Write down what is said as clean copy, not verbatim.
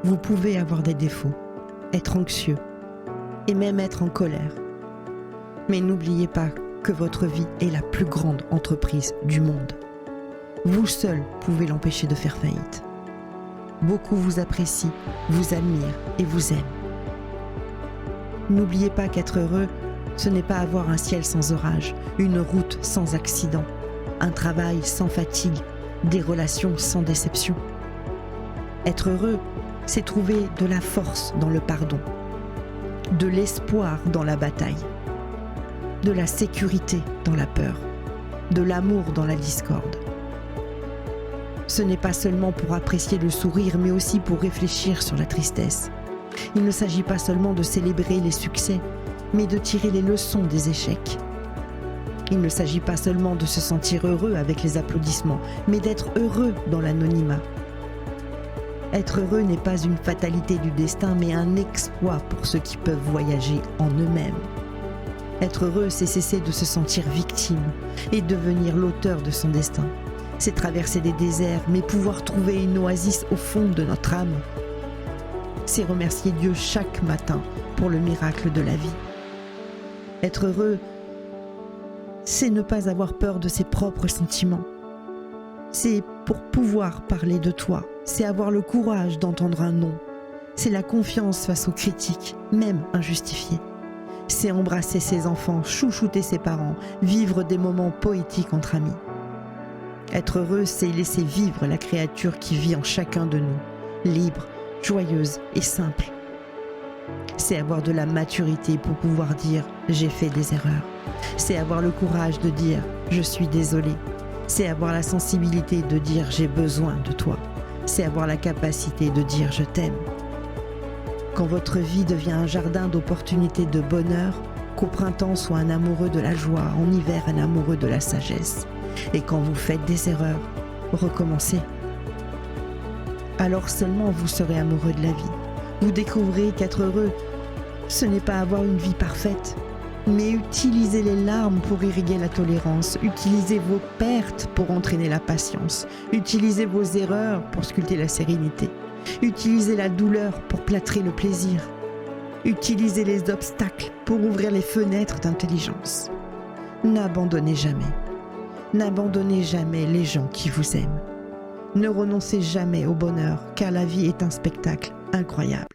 Vous pouvez avoir des défauts, être anxieux et même être en colère. Mais n'oubliez pas que votre vie est la plus grande entreprise du monde. Vous seul pouvez l'empêcher de faire faillite. Beaucoup vous apprécient, vous admirent et vous aiment. N'oubliez pas qu'être heureux, ce n'est pas avoir un ciel sans orage, une route sans accident, un travail sans fatigue, des relations sans déception. Être heureux, c'est trouver de la force dans le pardon, de l'espoir dans la bataille, de la sécurité dans la peur, de l'amour dans la discorde. Ce n'est pas seulement pour apprécier le sourire, mais aussi pour réfléchir sur la tristesse. Il ne s'agit pas seulement de célébrer les succès, mais de tirer les leçons des échecs. Il ne s'agit pas seulement de se sentir heureux avec les applaudissements, mais d'être heureux dans l'anonymat. Être heureux n'est pas une fatalité du destin, mais un exploit pour ceux qui peuvent voyager en eux-mêmes. Être heureux, c'est cesser de se sentir victime et devenir l'auteur de son destin. C'est traverser des déserts, mais pouvoir trouver une oasis au fond de notre âme. C'est remercier Dieu chaque matin pour le miracle de la vie. Être heureux, c'est ne pas avoir peur de ses propres sentiments. C'est pour pouvoir parler de toi. C'est avoir le courage d'entendre un non. C'est la confiance face aux critiques, même injustifiées. C'est embrasser ses enfants, chouchouter ses parents, vivre des moments poétiques entre amis. Être heureux, c'est laisser vivre la créature qui vit en chacun de nous, libre, joyeuse et simple. C'est avoir de la maturité pour pouvoir dire « j'ai fait des erreurs ». C'est avoir le courage de dire « je suis désolé ». C'est avoir la sensibilité de dire « j'ai besoin de toi ». C'est avoir la capacité de dire « je t'aime ». Quand votre vie devient un jardin d'opportunités de bonheur, qu'au printemps soit un amoureux de la joie, en hiver un amoureux de la sagesse. Et quand vous faites des erreurs, recommencez. Alors seulement vous serez amoureux de la vie. Vous découvrirez qu'être heureux, ce n'est pas avoir une vie parfaite, mais utiliser les larmes pour irriguer la tolérance, utilisez vos pertes pour entraîner la patience, utilisez vos erreurs pour sculpter la sérénité, utilisez la douleur pour plâtrer le plaisir, utilisez les obstacles pour ouvrir les fenêtres d'intelligence. N'abandonnez jamais. N'abandonnez jamais les gens qui vous aiment. Ne renoncez jamais au bonheur, car la vie est un spectacle incroyable.